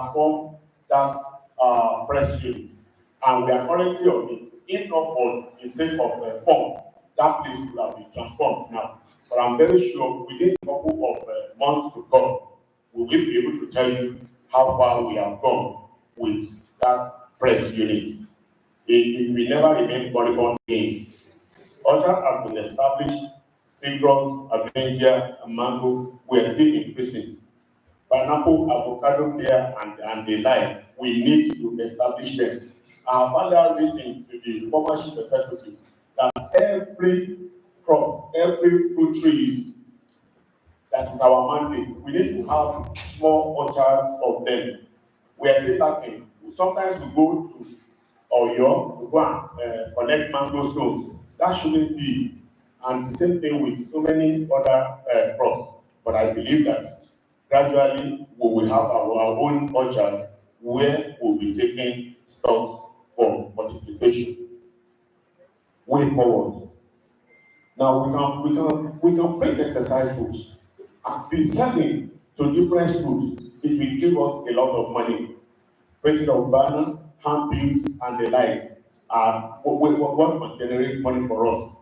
transform that press unit, and we are currently on it. If not for the sake of form, that place will have been transformed now. But I'm very sure within a couple of months to come, we will be able to tell you how far we have gone with that press unit. It will never remain moribund again. Others have been established, Citrus, Avenger, and Mango, we are still in prison. Pineapple, avocado, pear, and the like, we need to establish them. I have found written to the former chief executive that every crop, every fruit tree, that is our mandate. We need to have small orchards of them. We are still lacking. Sometimes we go to Oyo to go and collect mango stones. That shouldn't be. And the same thing with so many other crops. But I believe that gradually we will have our own orchard where we'll be taking stocks for multiplication. Way forward. Now we can print exercise books and be selling to different schools. It will give us a lot of money. Printing of banner, handbills, and the likes are what can generate money for us.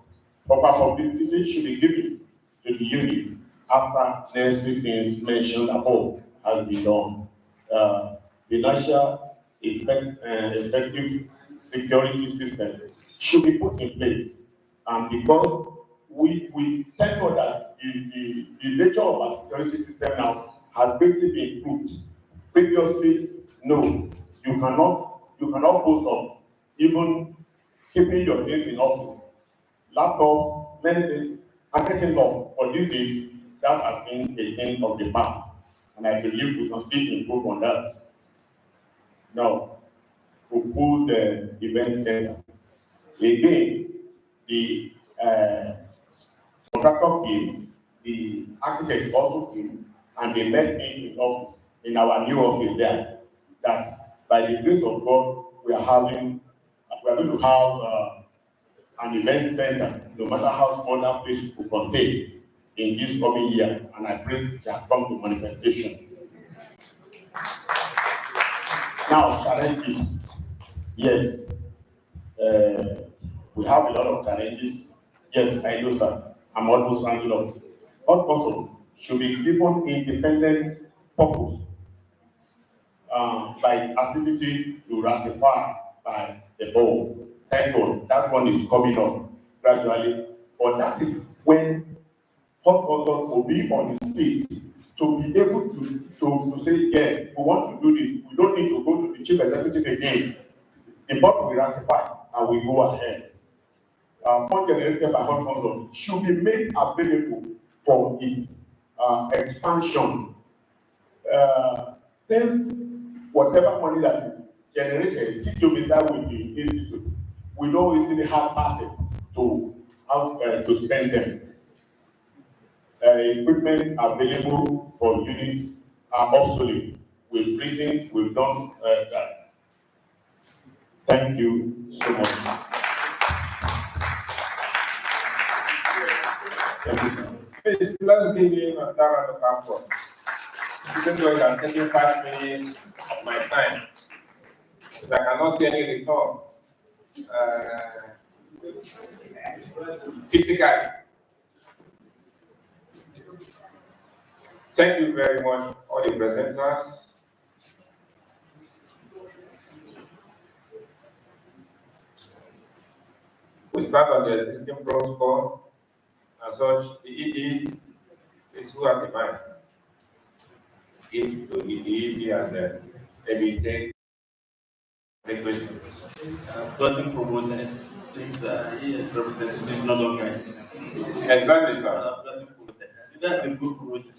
Proper publicity should be given to the unit after necessary things mentioned above has been done. Financial effective security system should be put in place. And because we thank God that the nature of our security system now has greatly been improved. Previously, no, you cannot boast of even keeping your things in office. Laptops, many things are getting locked. For these days, that has been a thing of the past. And I believe we can still improve on that. Now, propose the event center. Again, the contractor came, the architect also came, and they met me in office, in our new office there, that by the grace of God, we are going to have an event center, no matter how small that place will contain in this coming year, and I pray it shall come to manifestation. Now, challenges. Yes, we have a lot of challenges. Yes, I know, sir. I'm almost rounding up. All council should be given independent purpose by its activity to ratify by the board. Thank God, that one is coming up gradually. But that is when hot council will be on his feet to be able to say, yes, we want to do this. We don't need to go to the chief executive again. The board will ratify and we go ahead. Fund generated by hot council should be made available for its expansion. Since whatever money that is generated still domicile with the institute, we don't easily have access to how to spend them. Equipment available for units are obsolete. We've written, we've done that. Thank you so much. Thank you, sir. Please, let's give him a round of applause. Even though it has taken 5 minutes of my time, but I cannot see any return physically. Thank you very much, all the presenters. We start on the existing protocol. As such, the ED is who has the mind. Give to the ED and then we take the question. Gotten promoted since he is representative no longer. Exactly, sir. Gotten promoted. That's a good promotion.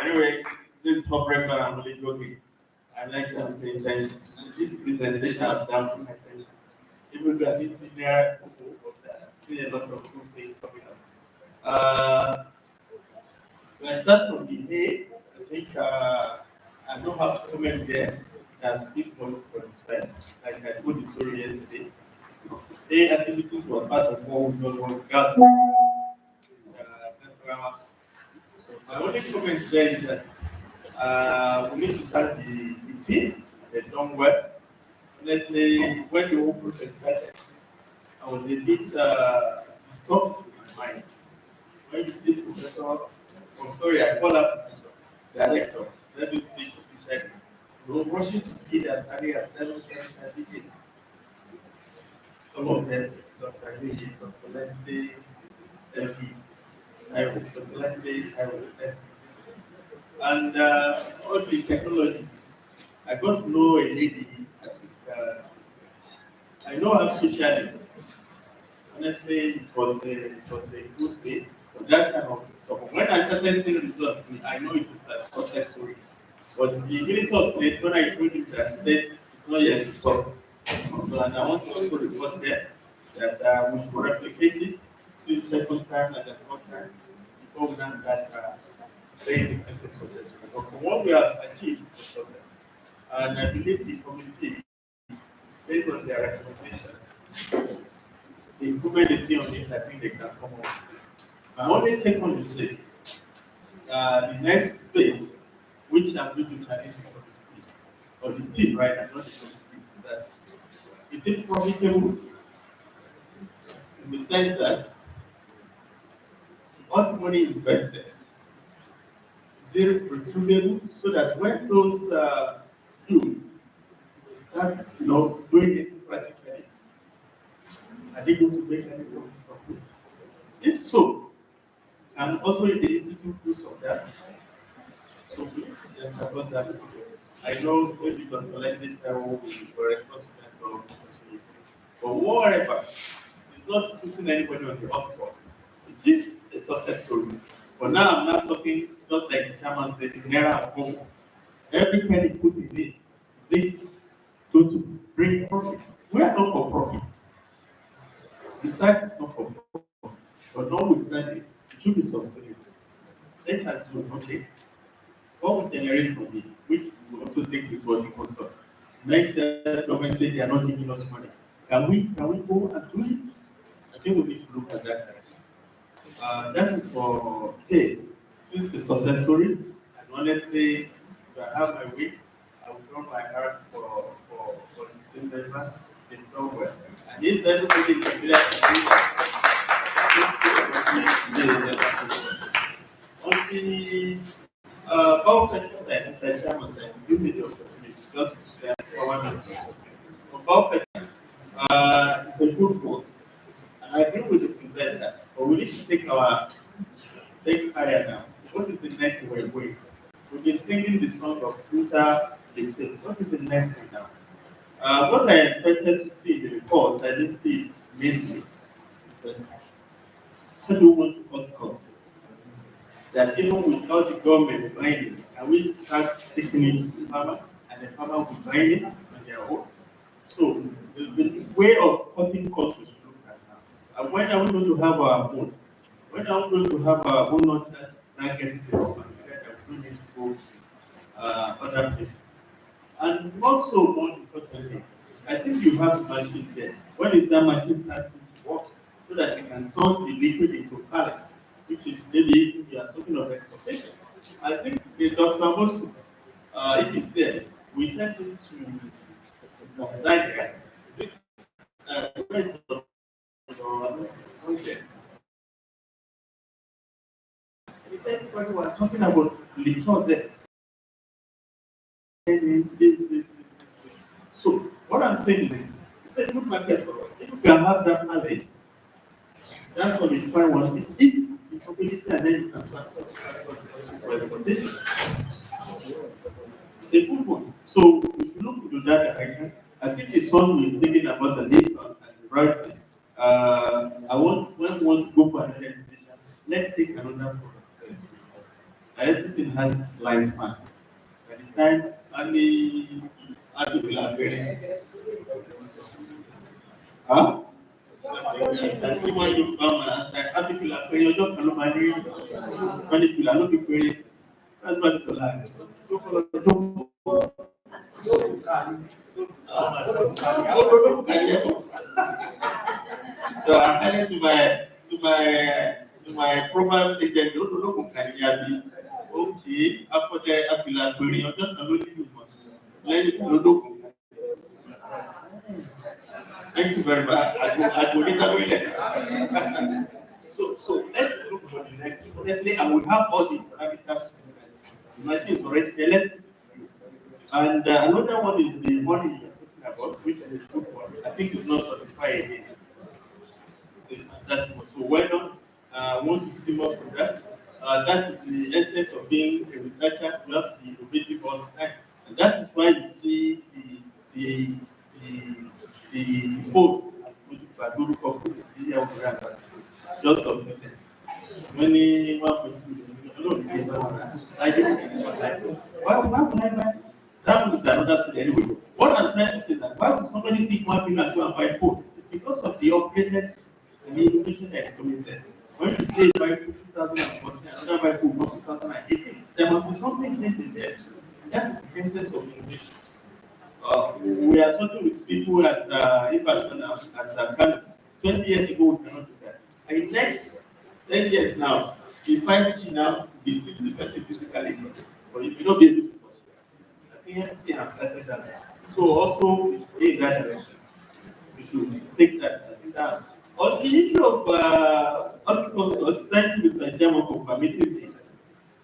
Anyway, this is corporate plan. I'm really joking. I'd like to say that this presentation has done to my attention. Even though I've been senior, I've seen a lot of good things coming up. When I start from the A, I think I don't have to comment there. That's big for the like I told the story yesterday. A activities was part of what we don't got. So my only comment there is that We need to thank the team. They've done well. Honestly, when the whole process started, I was a bit disturbed in my mind. When you see Professor, oh sorry, I call her Professor, Director, let me speak officially. We were rushing to feed as early as 7:38. Some of them, Dr. Lee, Dr. Leslie, MP, Dr. Leslie, and all the technologies. I got to know a lady, I think, I know her socially. Honestly, it was a good day for that time of so when I started seeing results, I know it is a success story. But the minister of state, when I told him that, he said it's not yet a success. So, and I want to also report here that we should replicate it since second time and the third time before we now start saying it is a success. But for what we have achieved, it's a success. And I believe the committee, based on their recommendation, the improvement they see on it, I think they can come up. My only take on is this. The next phase, which I'm going to challenge the committee, or the team, right? I'm not the committee, that is it profitable in the sense that all money invested is it retrievable so that when those youths start, doing it practically, are they going to make any profit from it? If so, and also in the institute use of that, so we need to just about that. I know maybe Dr. Leslie will be responsible for it, but whatever, it's not putting anybody on the hot spot. It is a success story. But now I'm not talking just like the chairman said, in Naira and Congo. Every penny put in it, is going to bring profit. We are not for profit. The site is not for profit. But notwithstanding, it should be sustainable. Let us know, okay, what we generate from it, which we will also take before the consult. Next year, government say they are not giving us money. Can we go and do it? I think we need to look at that. That is for hey, since it's a success story, and honestly, if I have my way, I will run my heart for the team members. They know well. And if everybody in Nigeria can do that, on the power person side, Mr. Chairman said, give me the opportunity just to say for 1 minute. For power person, it's a good one. And I agree with the presenter, but we need to take higher now. What is the next way going? We've been singing the song of Futa Dictate. What is the next thing now? What I expected to see in the report, I didn't see it mainly. How do we want to cut costs? That even without the government buying it, can we start taking it to the farmer and the farmer will buy it on their own? So the way of cutting costs we should look at now. And when are we going to have our own? When are we going to have our own not just start getting the raw material that we don't need to go to other places? And also more importantly, I think you have a machine there. When is that machine starting to work so that you can turn the liquid into pellets, which is maybe we are talking of exportation. I think Dr. Mosu, if he said, we sent him to Nigeria. Okay. He said, when we were talking about little there. So, what I'm saying is, it's a good market for us. If we can have that pallet, that's what we find one. It is the community and then you can transfer for exportation. It's a good one. So, if you look into that direction, I think the son is thinking about the Nation and the right thing. When we want to go for another exhibition, let's take another product. Everything has lifespan. By the time only people are very. Huh? I see why you come and people are very. You don't know money. When people are not very. That's what people like. So I'm telling to my program agent, don't know who can hear me. Okay, after the Query or just downloading it. Let it load. Thank you very much. I go later with So let's look for the next thing. Honestly, I will have all the parameters. Imagine it's already elected. And another one is the money you're talking about, which is a good one. I think it's not satisfied again. That's so well done. I want to see more from that. That is the essence of being a researcher. You have to be innovative all the time. And that is why you see the phone just of percent. Many 1.2 why would I buy? That is another thing anyway. What I'm trying to say is that why would somebody pick 1 million and go and buy phone? It's because of the upgraded innovation that is coming there. When you say buy 2014, another buy 2018, there must be something changing there. That is the essence of innovation. We are talking with people at Ibadan at Kano. 20 years ago, we cannot do that. And in next 10 years now, the 5G now, we still the person physically, but you will not be able to touch it. I think everything has started that. So also, we should take that direction. We should take that. I think that. On the issue of horticulture, thank you, Mr. Chairman, for permitting me.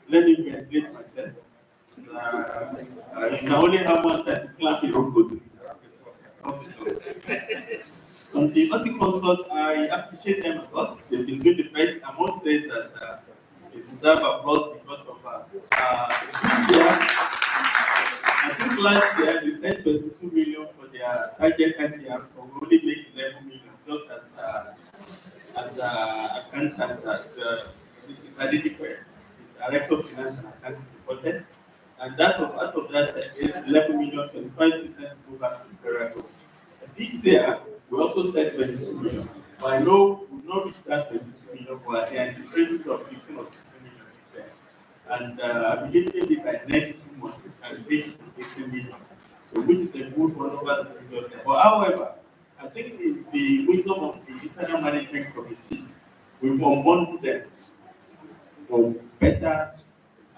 Let me ventilate myself. You can only have one time to clap your own good. On the horticulture, I appreciate them a lot. They've been doing the best. I must say that they deserve applause because of this year. I think last year they sent 22 million for their target IPR, but we only make 11 million just as accountant this is identified, Director of Finance and Accounting reported. And out of that 11 million, 25% go back to the federal government. This year, we also said 22 million. But I know we will not reach that 22 million, but they are in the ranges of 15 or 16 million this year. And I believe maybe by next 2 months, it can reach 18 million. So, which is a good one over the previous year. But however, I think the wisdom of the internal management committee will unbundle them for better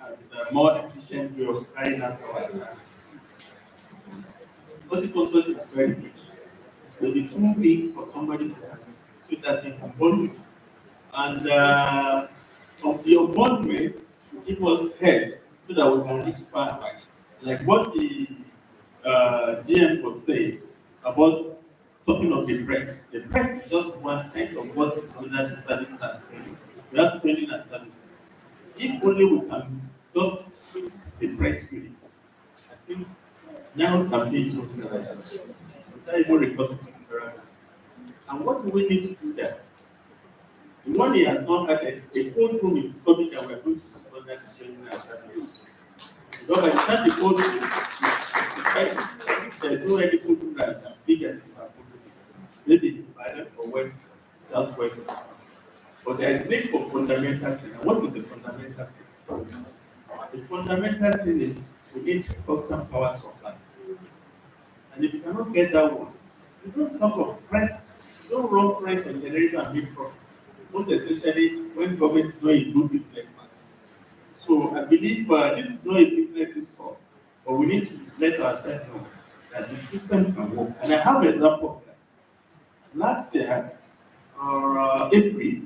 and more efficient way of carrying out our assignments. Horticulture is very big. It will be too big for somebody to do that they can bundle. And of the abundance, it was head so that we can reach far back. Like what the GM was saying about talking of the press. The press is just 1/10 of what is under the service and training. We have training and services. If only we can just fix the press unit, I think now campaigns will say that without even requesting referrals. And what do we need to do that? The money has not had a cold room is coming and we're going to support that training and services. Because by the time the cold room is effective, there's no any cold room that is as big as this one. Maybe divided or west, southwest. But there is need for fundamental thing. And what is the fundamental thing? The fundamental thing is we need constant power supply. And if you cannot get that one, you don't talk of price. You don't run price and generate and make profit. Most especially when government is not a good businessman. So I believe this is not a business discourse, but we need to let ourselves know that the system can work. And I have an example of that. Last year, or April,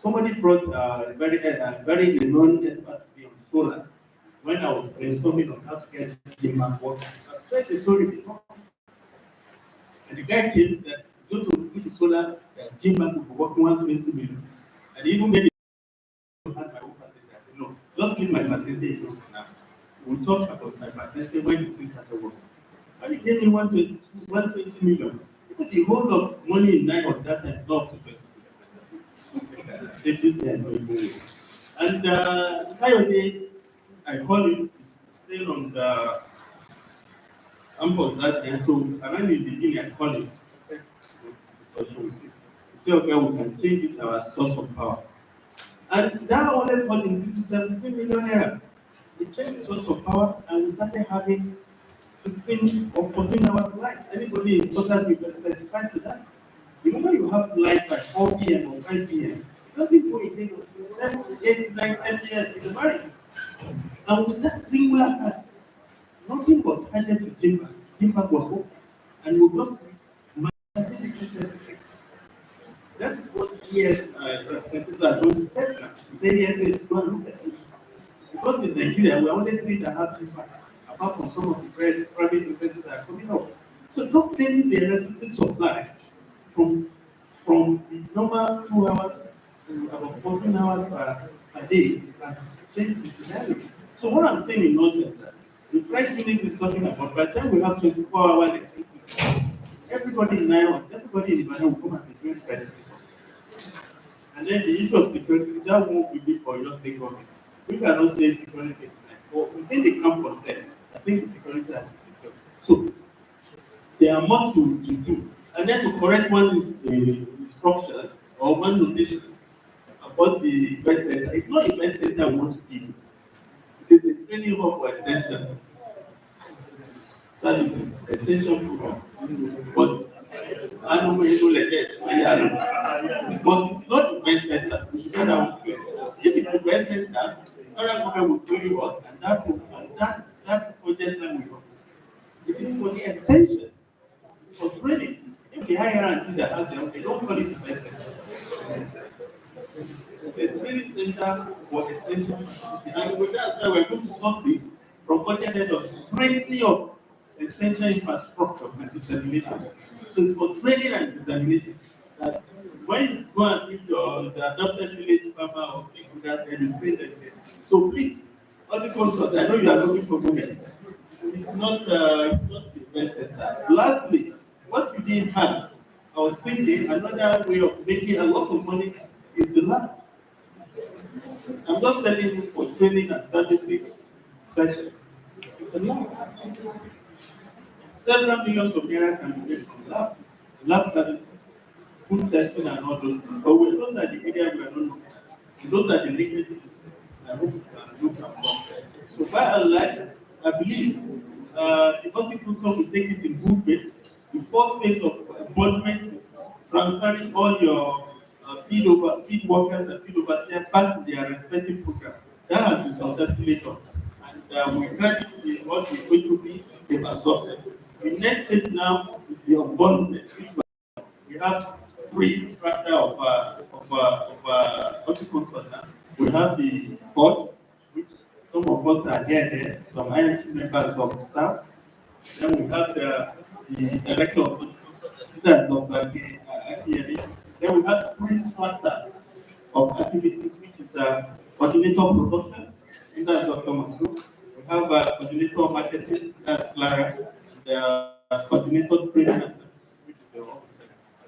somebody brought a very renowned expert to be on solar when I was brainstorming on how to get the map water. I've told the story before. And the guy came that he's going to do the solar that Jim Bank will be working 120 million. And even made it had my own percentage. I said, no, just leave my percentage for now. We'll talk about my percentage when the things start working. When he gave me 120 million, the whole of money in 9 of that time is not up to 20 million. Take this guy and Kayode, I call him, he's still on the campus that day. So around the beginning, I call him. Discussion with him. He said, okay, we can change this our source of power. And that only called in 17 million naira. We changed the source of power and we started having 16 or 14 hours light. Anybody in total will testify to that. The moment you have light by 4 p.m. or 5 p.m., it doesn't go again until 7, 8, 9, 10 p.m. in the morning. And with that singular act, nothing was added to Jimback. Jimback was open. And we got mandatory degree certificate. That is what ES representatives are going to tell them. Say yes, it's going to look at it. Because in Nigeria, we are only 3.5 Jimback, apart from some of the private universities that are coming up. So just taking the electricity supply from the normal 2 hours to about 14 hours per day has changed the scenario. So what I'm saying in nutshell is that the price unit is talking about, by the time we have 24-hour electricity, everybody in Nairobi, everybody in Ibadan will come and be doing prices. And then the issue of security, that won't be for your state government. We cannot say security, but within the campus, I think the security has been secured. So there are more to do. And then to correct one instruction or one notation about the event center, it's not event center I want to give. It is a training hub for extension services, extension program. But I know where you like it, but it's not event center. We should get that clear. If it's event center, other government will query us, and that's project that we have. It is for the extension. It's for training. If the higher teacher has them, they don't call it event center. It's a training center for extension. And with that, we're going to source this from budgeted of strengthening of extension infrastructure and dissemination. So it's for training and dissemination. That when you go and give the adopted village farmer or single that then you train them there. So please, all the consult, I know you are looking for money. It's not the best center. Lastly, what you didn't have, I was thinking another way of making a lot of money is the lab. I'm just telling you for training and services session. It's a lab. Several millions of naira can be made from lab services, food testing and all those things. But we know that the area we are not looking. We know that the linkages, I hope you can look at them. So by and large, I believe the multi-council will take it in good faith. The first phase of appointment is transferring all your field workers and field overseers back to their respective program. That has been successfully done. And we credit what is going to be the absorption. The next step now is the appointment. We have 3 strata of horticulture now. We have the court, which some of us are here, some IMC members of staff. Then we have the director of horticulture, that's Dr. Akieri. Then we have 3 strata of activities, which is coordinator production, and that's Dr. Masud. We have coordinator marketing, that's Clara. The coordinator training, which is the officer.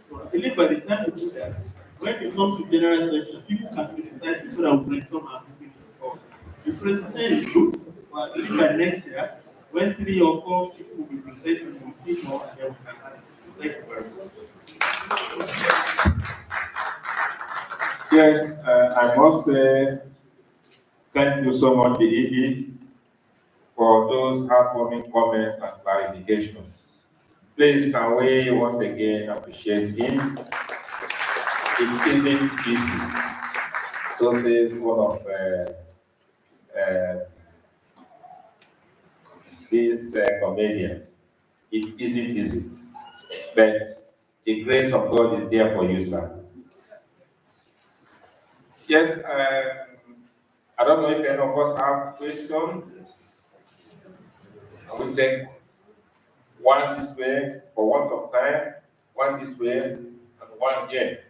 So I believe by the time we do that, when it comes to general session, people can criticize it so that we brainstorm and move it forward. The presentation is good, but I believe by next year, when 3 or 4 people will be presenting, we will see more and then we can add it. Thank you very much. Yes, I must say thank you so much, DED, for those heartwarming comments and clarifications. Please, can we once again appreciate him? It isn't easy. So says one of these comedians. It isn't easy, but the grace of God is there for you, sir. Yes, I don't know if any of us have questions. I will take one this way for want of time, one this way, and one here.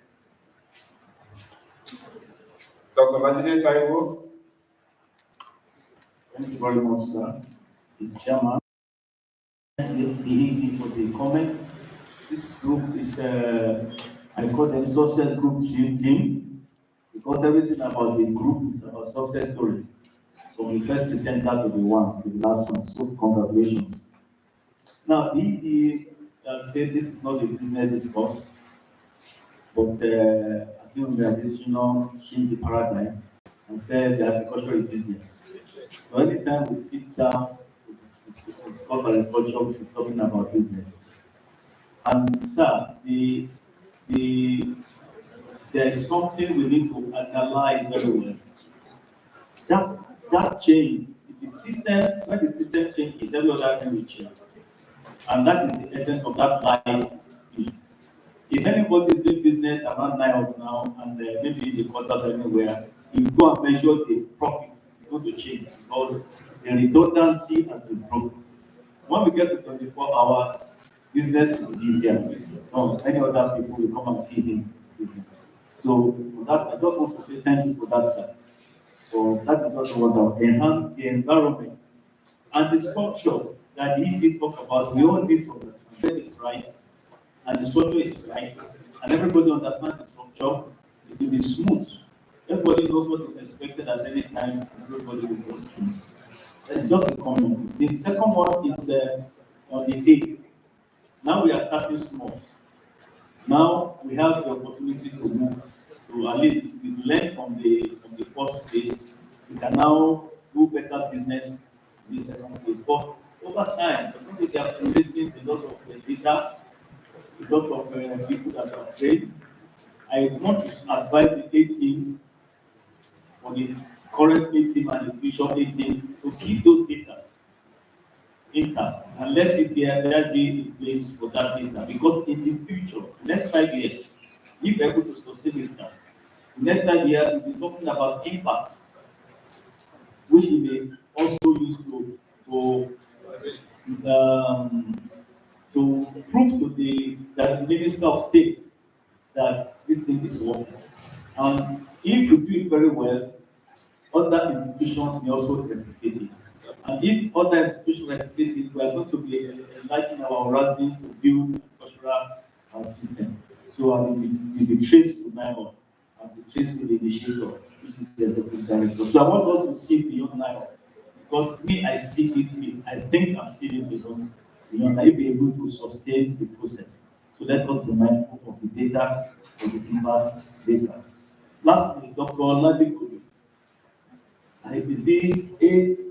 Dr. Majide Taiwo. Thank you very much, sir. The chairman, for the comment. This group is, I call them success group team, because everything about the group is about success stories. From the first presenter to the last one. So congratulations. Now, he said this is not a business discourse, but I think we are just, change the paradigm and say the agriculture is business. So anytime we sit down to discuss agriculture, we're talking about business. And sir, there is something we need to analyze very well. That that change, the system, when the system changes, every other thing will change. And that is the essence of that life issue. If anybody is doing business around 9 of now and maybe in the quarters anywhere, you go and measure the profits, it's going to change because the redundancy has been broken. When we get to 24 hours, business will be easier. No, any other people will come and feed in business. So for that, I just want to say thank you for that, sir. So that is also what I enhance the environment and the structure that he did talk about. We all need to understand that is right and the structure is right, and everybody understands the structure. It will be smooth. Everybody knows what is expected at any time. Everybody will go through. It's just a comment. The second one is on the day. Now we are starting small. Now we have the opportunity to move to at least we learn from the first phase. We can now do better business in the second phase. But over time, because we are accumulating a lot of data, a lot of people that are trained, I want to advise the A team on the current A team and the future A team to keep those data intact and let it be in place for that data. Because in the future, next 5 years, if we're able to sustain this now, next 5 years we'll be talking about impact, which we may also use to prove to the Minister of State that this thing is working. And if you do it very well, other institutions may also replicate it. And if other institutions replicate it, we are going to be enlightening our horizon to build a cultural system. So I will be traced to NIOT and be traced to the initiator, which is the executive director. So I want us to see beyond NIOT. Because me, I see it, I think I'm seeing it beyond I be able to sustain the process. So let us be mindful of the data, of the impact data. Lastly, Dr. Oladipo, and if you see,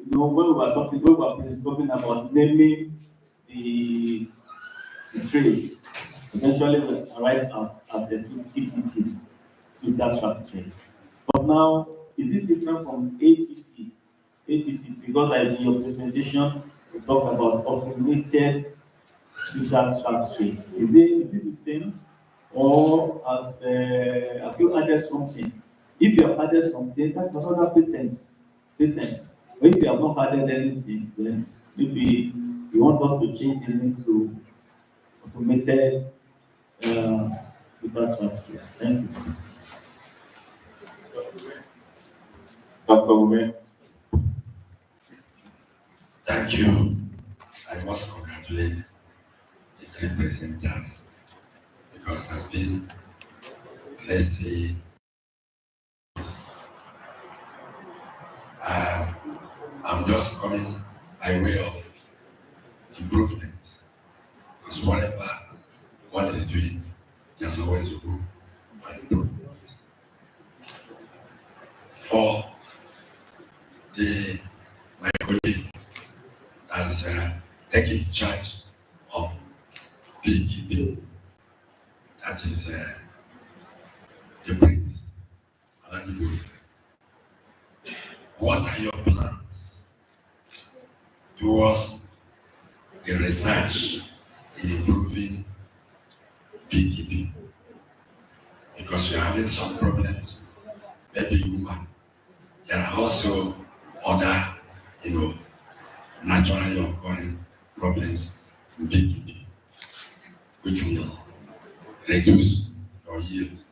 when we were talking about naming the trade, eventually we arrived at the TTT, that track trade. But now, is it different from ATT? ATT, because as in your presentation, you talk about automated digital track trade. Is it the same? Or have you added something? If you have added something, that's another patent. But if you have not added anything, then maybe you want us to change the name to automated digital track trade. Thank you. Dr. Ume. Thank you. I must congratulate the three presenters because it has been, let's say, I'm just coming by way of improvement because whatever one is doing, there's always room for improvement. For my colleague has taken charge of beekeeping, that is the Prince Oladipo. What are your plans towards the research in improving beekeeping? Because we are having some problems, maybe human. There are also other, naturally occurring problems in beekeeping, which will reduce your yield.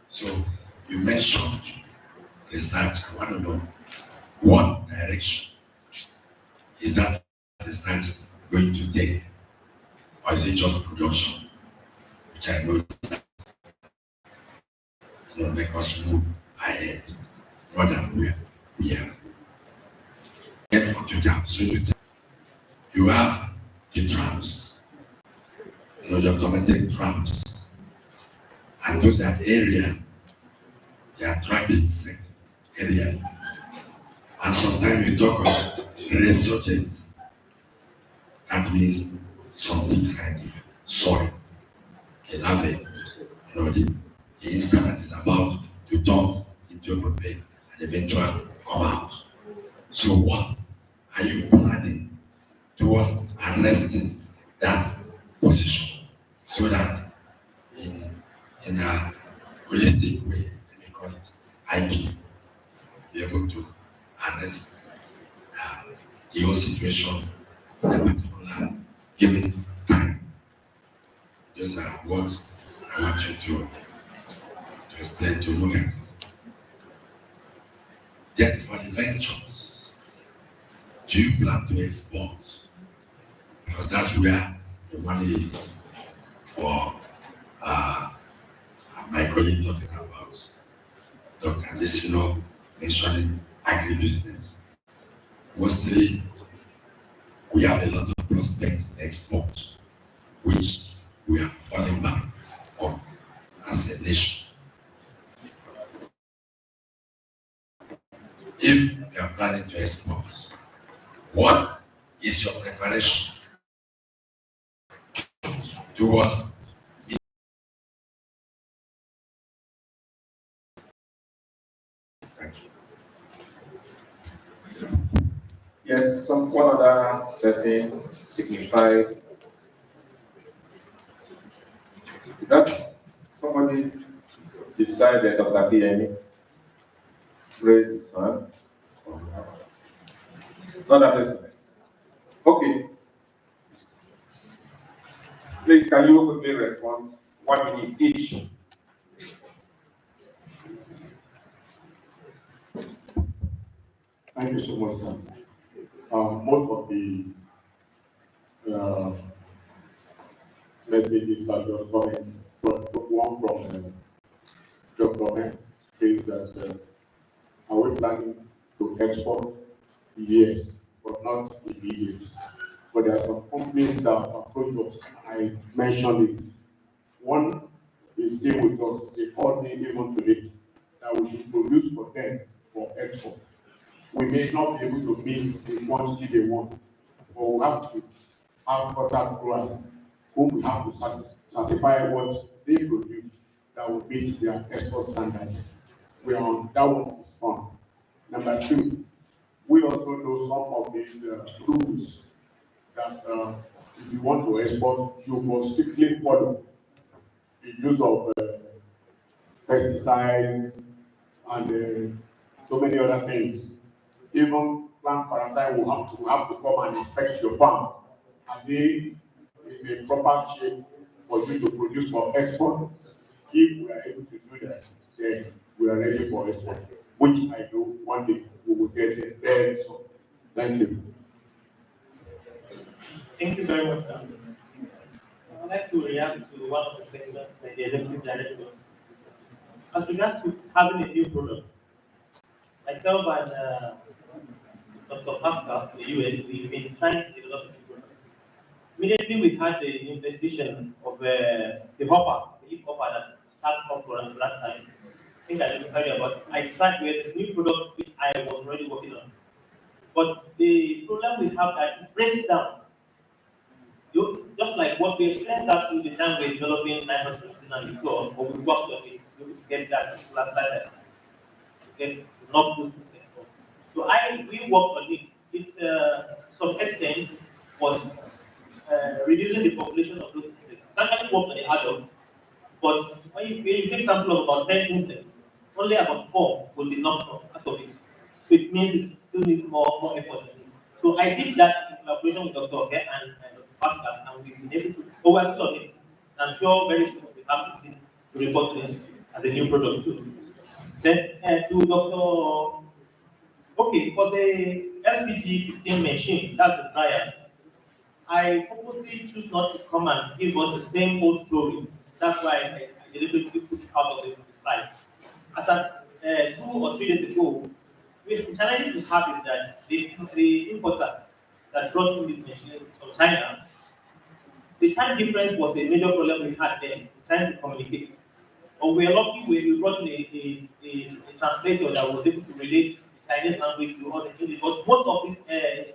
So you mentioned research. I want to know what direction is that research going to take, or is it just production, which I know make us move ahead more than where we are. And for today, you have the trams, the automated trams, and those are area they are trapping insects area. And sometimes you talk of resurgence. That means something kind of soil, a larvae, the instant that is about to turn into a protein and eventually come out. So what are you planning towards arresting that position so that in a holistic way, let me call it IP, be able to arrest the whole situation in a particular given time. Those are what I want you to explain, to look at. Then for the ventures, do you plan to export? Because that's where the money is for my colleague talking about Dr. Desino mentioning agribusiness. Mostly, we have a lot of prospects in export, which we are falling back on as a nation. If you are planning to export, what is your preparation towards it? Thank you. Yes, one other person signified that somebody decided Dr. PME raised his hand. Not that person. Okay. Please, can you quickly respond? 1 minute each. Thank you so much, sir. Most of the messages are just comments. One from Dr. Ben says that are we planning to export? Yes, but not immediate. But there are some companies that approach us. I mentioned it. One is still with us. They called me even today that we should produce for them for export. We may not be able to meet the quantity they want, but we have to have contact growers whom we have to certify what they produce that will meet their export standards. We are on that one is fun. Number two, we also know some of these rules that if you want to export, you must strictly follow the use of pesticides and so many other things. Even plant quarantine will have to come and inspect your farm. Are they in a proper shape for you to produce for export? If we are able to do that, then we are ready for export, which I know one day we will get it very soon. Thank you. Thank you very much, sir. I would like to react to one of the questions by the executive director. As regards to having a new product, myself and Dr. Pascal in the US, we've been trying to develop a new product. Immediately we had the investigation of the hopper, the hip hopper that started up for us that time. I think I just heard about it. I tried to get this new product which I was already working on. But the problem we have that it breaks down. Just like what we explained that in the time we're developing 916 and before, but we worked on it to get that last slide to get not those percent. So we worked on it. It some extent was reducing the population of those insects. That actually worked on the adults, but when you take sample of about 10 insects, only about 4 will be knocked off out of it. So it means it still needs more effort. So I did that in collaboration with Dr. Oke and Dr. Pascal, and we've been able to oversee on it. I'm sure very soon we have something to report to the institute as a new product too. Then to Dr. Okay, for the LPG 15 machine, that's the dryer. I purposely choose not to come and give us the same old story. That's why I deliberately put it out of the slide. As at 2 or 3 days ago, the challenges we have is that the importer that brought in this machine is from China. The time difference was a major problem we had then, trying to communicate. But we are lucky we brought in a translator that was able to relate the Chinese language to us because most of these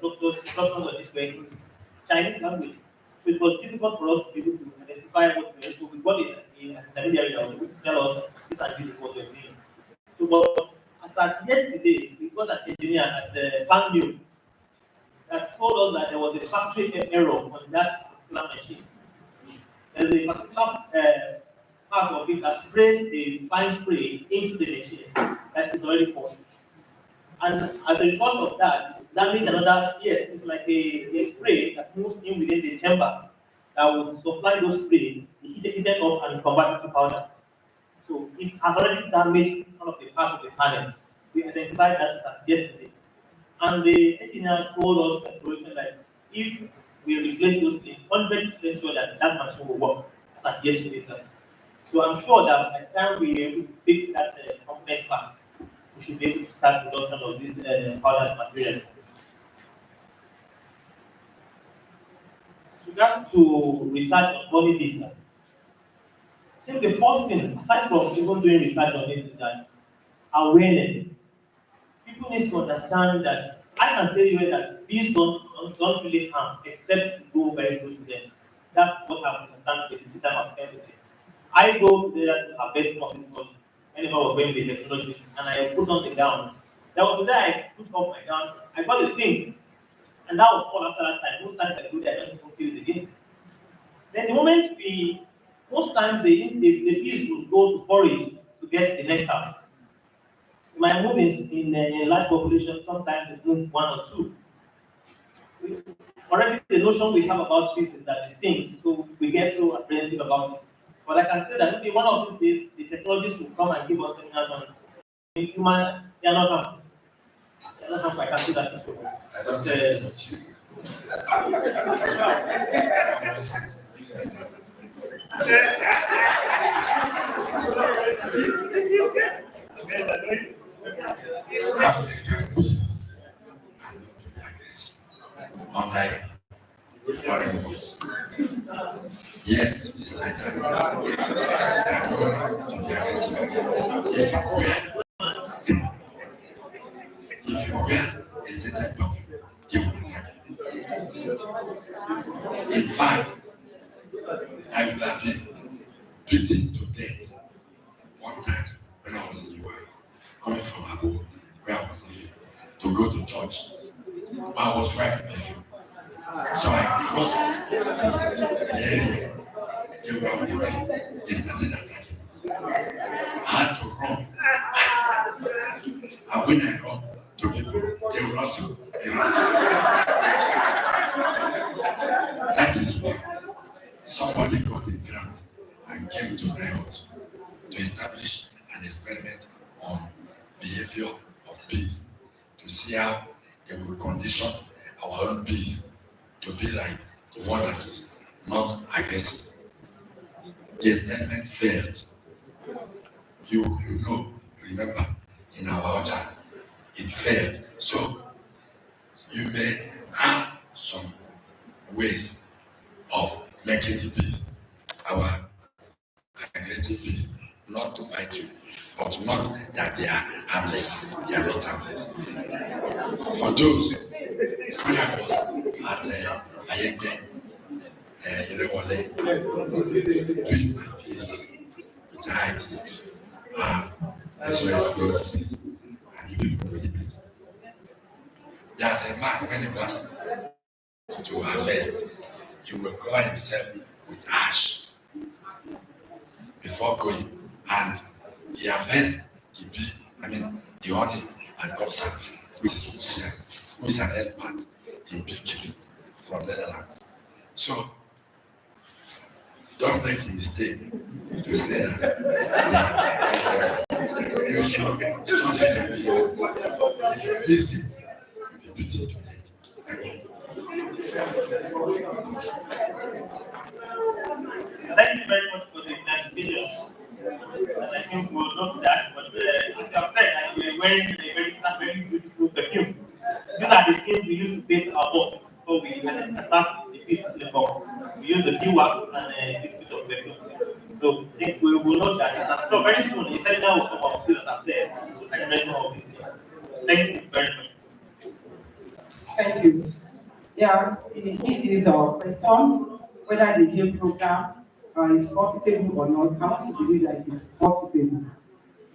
instructions on this were in Chinese language. So it was difficult for us to be able to identify what we were doing. We got an intermediary that was able to tell us this and this is what we're doing. So, but As at yesterday, we got an engineer at the FANU that told us that there was a factory error on that particular machine. There's a particular part of it that sprays a fine spray into the machine that is already faulty. And as a result of that, that means another, yes, it's like a spray that moves in within the chamber that will supply those spray, heat it up and convert it to powder. So it has already damaged some of the parts of the panel. We identified that as yesterday. And the engineer told us that if we replace those things, 100% sure that that machine will work as at yesterday, sir. So I'm sure that by the time we are able to fix that component part, we should be able to start production of this powder material. As regards to research on holidays, I think the first thing, aside from even doing research on it, is that awareness. People need to understand that I can say here that bees don't really harm except to go very close to them. That's what I understand with the time of everything. I go there to harvest of this money whenever we're going with the technology and I put on the gown. There was a day I put on my gown, I got a sting, and that was all after that time. Most times I go there, I don't even feel it again. Then the moment most times the bees will go to forage to get the nectar. My move in a large population, sometimes they move one or two. Already the notion we have about this is that it's sting, so we get so apprehensive about it. But I can say that maybe one of these days, the technologists will come and give us seminars on human, they are not harmful. They are not harmful, I can say that. I don't think about you. African bees are not to be aggressive, unlike foreign bees. Yes, it's like that. They are known to be aggressive. If you wear a certain perfume, they will attack you. In fact, I would have been beaten to death one time when I was in UI, coming from Abu, where I was living, to go to church. I was wearing perfume. So I crossed the area. They were beating. They started attacking me. I had to run. And when I run to people, they will also. That is why somebody got a grant and came to NIOT to establish an experiment on behavior of bees to see how they will condition our own bees to be like the one that is not aggressive. The experiment failed. You know, remember, in our orchard, it failed. So you may have some ways of making the bees, our aggressive bees, not to bite you, but not that they are harmless. They are not harmless. For those when I was at Ayegbe, doing my PhD with IT, that's where it's close to place, and you people know the place. There's a man when he was to harvest, he will cover himself with ash before going, and he harvests the bee, the honey, and comes out with his Lucia, who is an expert in beekeeping from Netherlands. So don't make the mistake to say that you should study their behavior. If you miss it, you'll be beaten to death. Thank you. Thank you very much for the clarification. I think we'll note that, but as you have said, we're wearing a very beautiful perfume. These are the things we use to paint our boxes before we attach the piece to the box. We use the bee wax and a little bit of perfume. So I think we will note that. So very soon, the seminar will come up, as I said, and mention all these things. Thank you very much. Thank you. Yeah, it is our question whether the game program is profitable or not. I want to believe that it is profitable.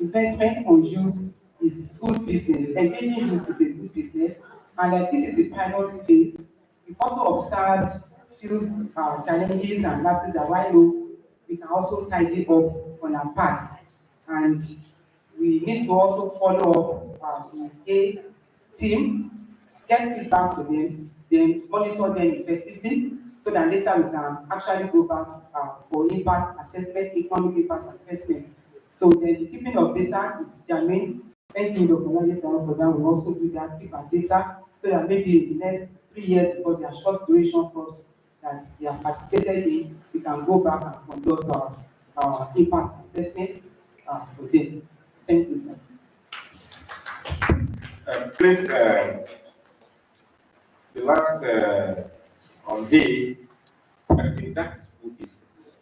Investment on youth is good business. Engaging youth is a good business, and this is a pilot phase. We've also observed few challenges and lapses that while we can also tidy up on our path. And we need to also follow up the A team, get feedback to them, then monitor them effectively, so that later we can actually go back for impact assessment, economic impact assessment. So then the keeping of data is their main thing of the data program will also do that, keep our data, so that maybe in the next 3 years, because they are short duration course that they have participated in, we can go back and conduct our impact assessment for them. Thank you, sir. Please, the last on day, I think that is good business.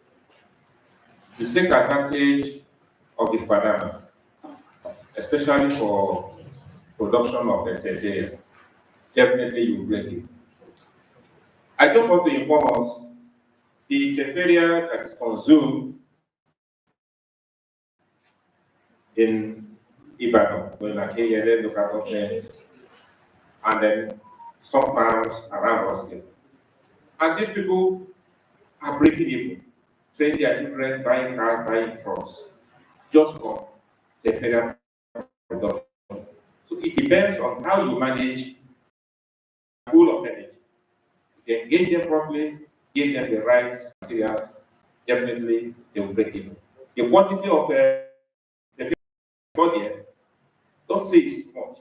You take advantage of the banana, especially for production of the definitely you break it. I just want to inform us the teferia that is consumed in Ibadan, when I hear local government, and then some farms around us here. And these people are breaking even, train their children, buying cars, buying trucks, just for teferia production. So it depends on how you manage the pool of energy. If you engage them properly, give them the right materials, definitely they will break even. The quantity of the body, don't say it's much.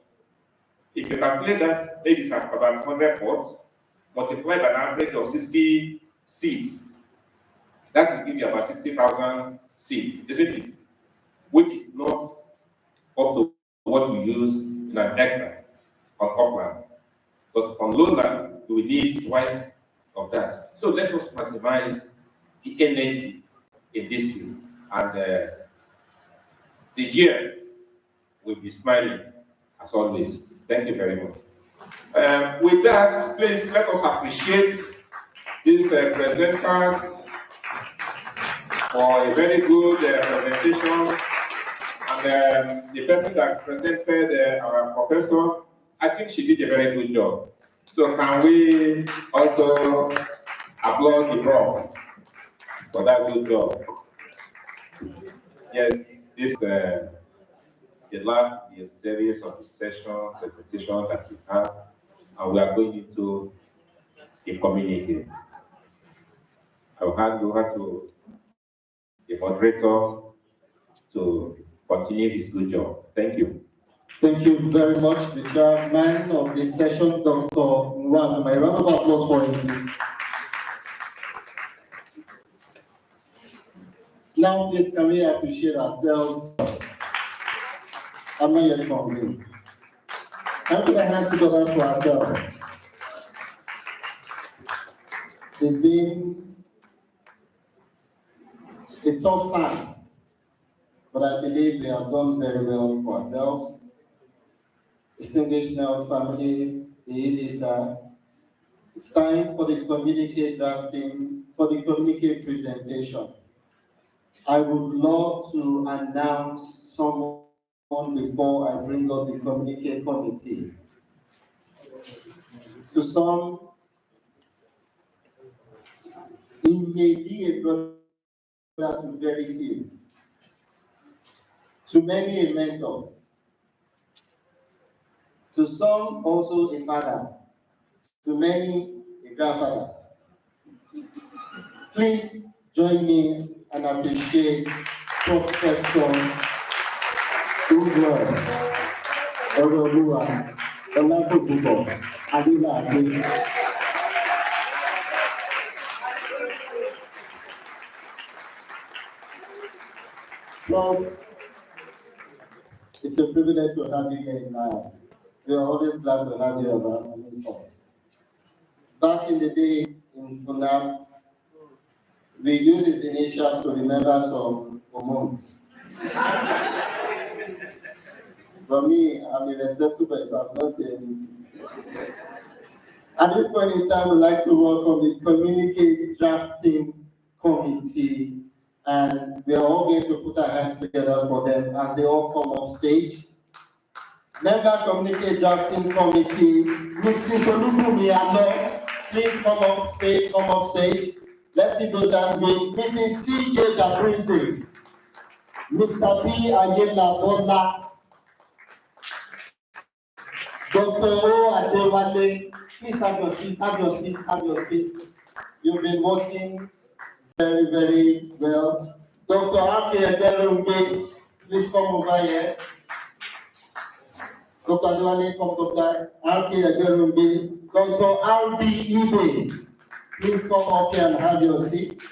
If you calculate that, maybe it's about 100 pots, multiply by an average of 60 seeds, that will give you about 60,000 seeds, isn't it? Which is not up to what we use in an hectare on upland. Because on lowland, we will need twice of that. So let us maximize the energy in this field. And the year will be smiling as always. Thank you very much. With that, please let us appreciate these presenters for a very good presentation. And the person that presented, our professor, I think she did a very good job. So can we also applaud the prof for that good job? Yes, this the last series of the session presentation that we have, and we are going into the community. I will hand over to the moderator to continue his good job. Thank you. Thank you very much, the chairman of this session, Dr. Nwan. My round of applause for him, please. Now, please, can we appreciate ourselves? I'm not yet convinced. Can we put our hands together for ourselves? It's been a tough time, but I believe we have done very well for ourselves. Distinguished Nels family, the EDISA, it's time for the communique drafting, for the communique presentation. I would love to announce someone before I bring up the communique committee. To some, it may be a brother to very few. To many, a mentor. To some, also a father. To many, a grandfather. Please join me and appreciate Professor Ugbo Oroluwa Olagobubo Adelade. Well, it's a privilege to have you here in Naya. We are always glad to have you amongst us. Back in the day in Funab, we used his initials to remember some hormones. For me, I'm a respectful person, I'm not saying anything. At this point in time, we'd like to welcome the communique drafting committee, and we are all going to put our hands together for them as they all come on stage. Member Community Drafting Committee, Mrs. Olubumi Ano, please come up stage. Let's see those hands going. Mrs. C.J. Gabrizi, Mr. P. Ayela Bola, Dr. O. Adewale, please have your seat. You've been working very, very well. Dr. Aki Ederumbe, please come over here. Dr. Adewale, come Dr. Aki Ederumbe. Dr. R.B. Ibe, please come up here and have your seat.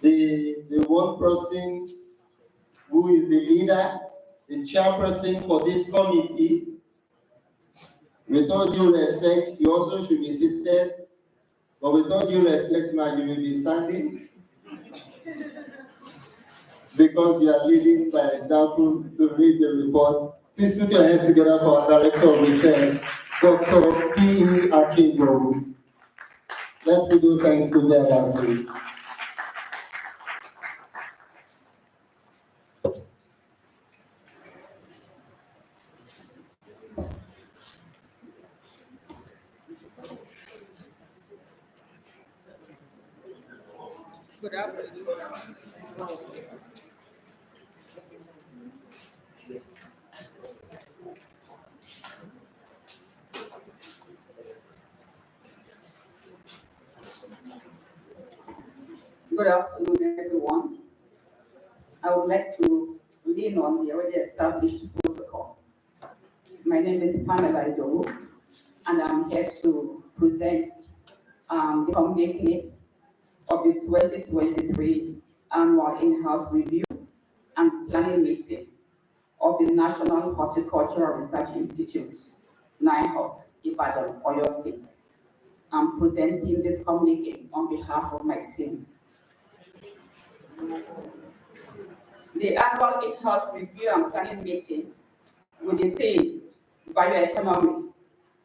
The one person who is the leader, the chairperson for this committee, with all due respect, you also should be seated, but with all due respect, man, you will be standing because you are leading by example to read the report. Please put your hands together for our Director of Research, Dr. P.E. Akinjoru. Let's put those hands together, please. Good afternoon. Good afternoon, everyone. I would like to lean on the already established protocol. My name is Pamela Idowu, and I'm here to present the communique of the 2023 Annual In-House Review and Planning Meeting of the National Horticultural Research Institute, NIHORT, Ibadan, Oyo State. I'm presenting this communique on behalf of my team. The Annual In-House Review and Planning Meeting with the theme Bioeconomy,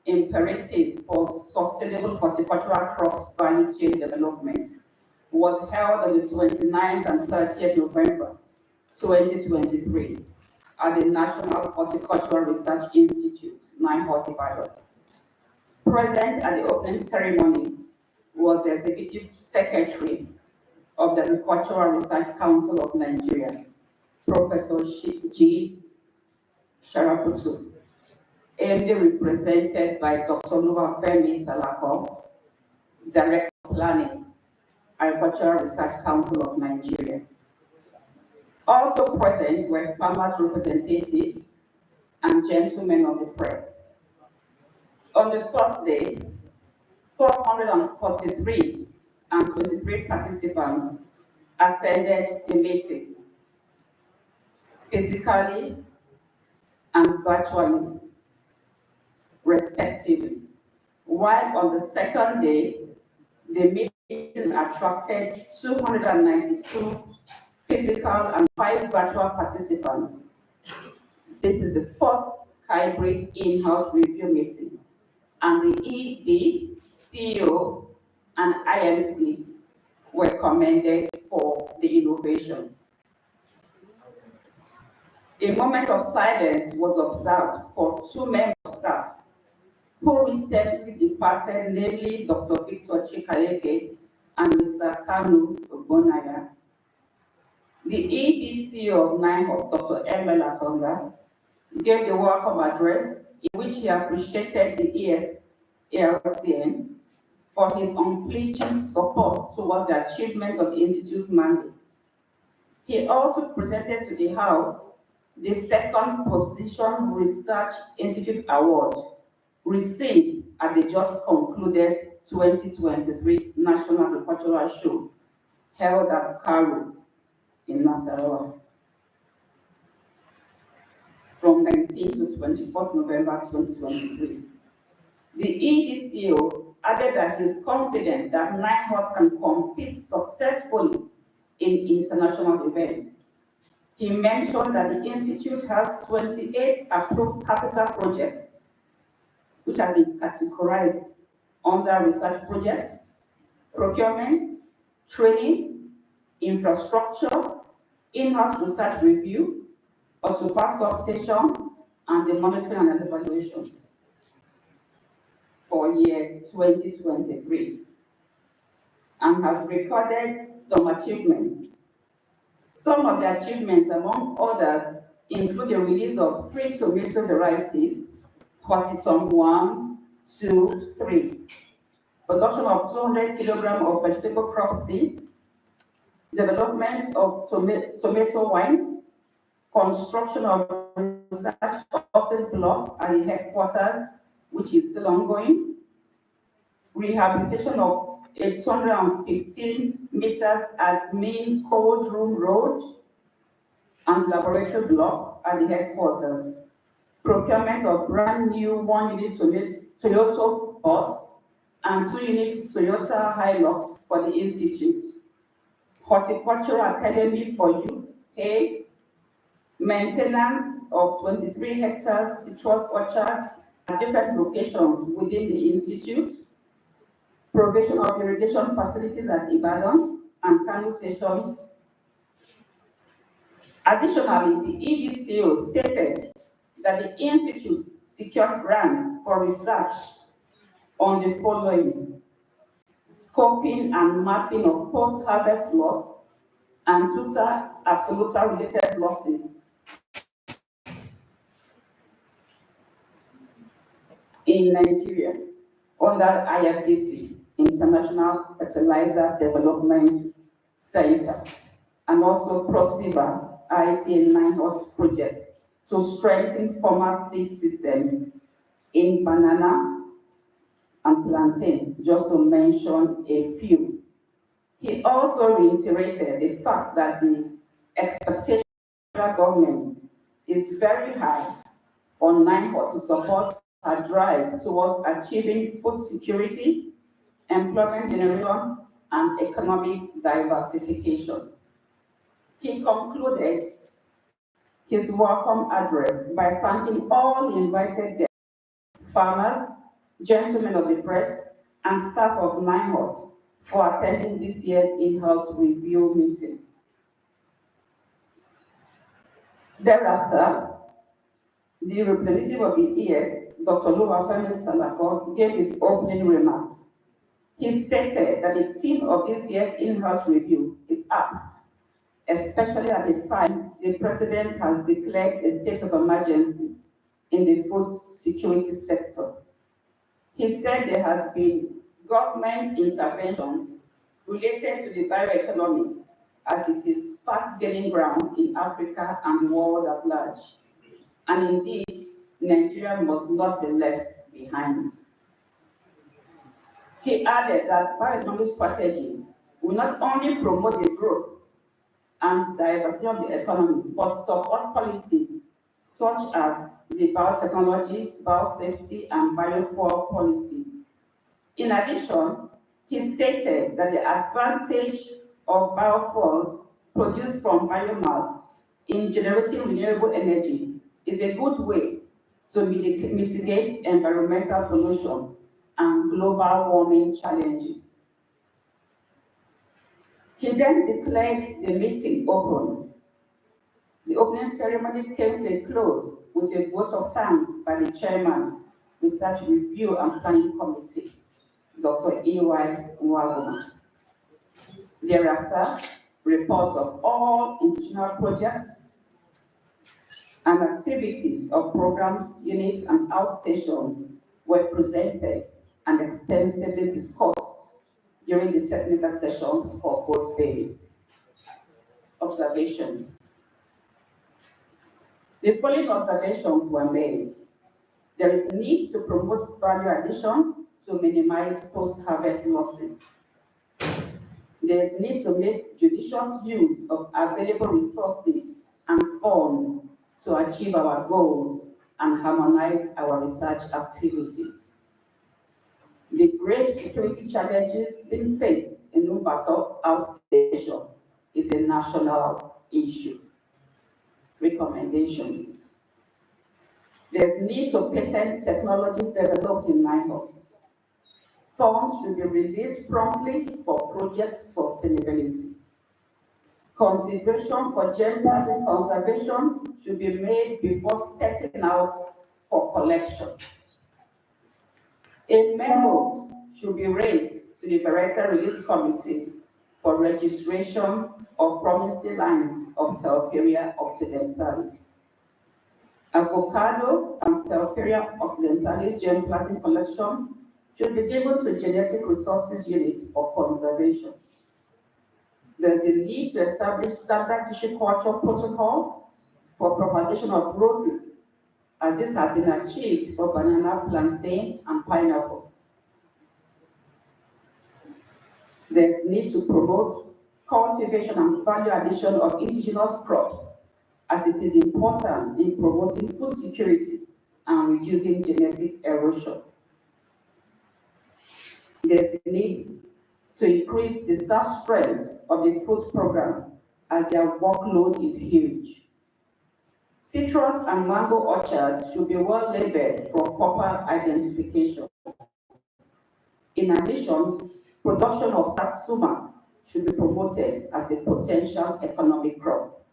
Imperative for Sustainable Horticultural Crops Value Chain Development was held on the 29th and 30th November 2023 at the National Horticultural Research Institute, NIHORT Ibadan. Present at the opening ceremony was the Executive Secretary of the Agricultural Research Council of Nigeria, Professor G. Sharaputu, ably represented by Dr. Oluwafemi Salako, Director of Planning, Agricultural Research Council of Nigeria. Also present were farmers' representatives and gentlemen of the press. On the first day, 443 and 23 participants attended the meeting, physically and virtually, respectively. While on the second day, the meeting attracted 292 physical and 5 virtual participants. This is the first hybrid in-house review meeting, and the ED, CEO, and IMC were commended for the innovation. A moment of silence was observed for 2 members of staff who recently departed, namely Dr. Victor Chikaleke and Mr. Kanu Ogbonaya. The EDCO of NIHORT, Dr. Emel Atonga, gave the welcome address in which he appreciated the ESARCN for his unflinching support towards the achievement of the Institute's mandates. He also presented to the House the second Position Research Institute Award received at the just concluded 2023 National Agricultural Show held at Karu in Nasarawa from 19 to 24 November 2023. The EDCO added that he is confident that NIHORT can compete successfully in international events. He mentioned that the Institute has 28 approved capital projects, which have been categorized under research projects, procurement, training, infrastructure, in-house research review, Otupa substation, and the monitoring and evaluation for year 2023, and has recorded some achievements. Some of the achievements, among others, include the release of 3 tomato varieties, Hortiton 1, 2, 3, production of 200 kilograms of vegetable crop seeds, development of tomato wine, construction of research office block at the headquarters, which is still ongoing, rehabilitation of 815 meters at Main Cold Room Road and laboratory block at the headquarters, procurement of brand new 1-unit Toyota bus and 2-unit Toyota Hilux for the Institute, Horticultural Academy for Youth, maintenance of 23 hectares citrus orchard at different locations within the Institute, provision of irrigation facilities at Ibadan and Kano stations. Additionally, the EDCO stated that the Institute secured grants for research on the following: scoping and mapping of post-harvest loss and total absolute related losses in Nigeria under IFDC, International Fertilizer Development Center, and also ProSiva IT 9 project to strengthen farmer seed systems in banana and plantain, just to mention a few. He also reiterated the fact that the expectation of the government is very high on NIHOT to support a drive towards achieving food security, employment generation, and economic diversification. He concluded his welcome address by thanking all invited guests, farmers, gentlemen of the press, and staff of NIHOT for attending this year's in-house review meeting. Thereafter, the representative of the ES, Dr. Oluwafemi Salako, gave his opening remarks. He stated that the theme of this year's in-house review is apt, especially at the time the President has declared a state of emergency in the food security sector. He said there has been government interventions related to the bioeconomy as it is fast gaining ground in Africa and the world at large. And indeed, Nigeria must not be left behind. He added that bioeconomic strategy will not only promote the growth and diversity of the economy, but support policies such as the biotechnology, biosafety, and biofuel policies. In addition, he stated that the advantage of biofuels produced from biomass in generating renewable energy is a good way to mitigate environmental pollution and global warming challenges. He then declared the meeting open. The opening ceremony came to a close with a vote of thanks by the chairman, Research Review and Planning Committee, Dr. E.Y. Nwaguma. Thereafter, reports of all institutional projects and activities of programs, units, and outstations were presented and extensively discussed during the technical sessions for both days. Observations. The following observations were made. There is need to promote value addition to minimize post-harvest losses. There is need to make judicious use of available resources and funds to achieve our goals and harmonize our research activities. The grave security challenges being faced in Numbato outstation is a national issue. Recommendations. There's need to patent technologies developed in NIHOT. Funds should be released promptly for project sustainability. Consideration for germplasm conservation should be made before setting out for collection. A memo should be raised to the Varietal Release Committee for registration of promising lines of Telferia occidentalis. Avocado and Telferia occidentalis germplasm collection should be given to Genetic Resources Unit for conservation. There's a need to establish standard tissue culture protocol for propagation of roses, as this has been achieved for banana, plantain, and pineapple. There's need to promote cultivation and value addition of indigenous crops, as it is important in promoting food security and reducing genetic erosion. There's a need to increase the staff strength of the food program, as their workload is huge. Citrus and mango orchards should be well labeled for proper identification. In addition, production of satsuma should be promoted as a potential economic crop.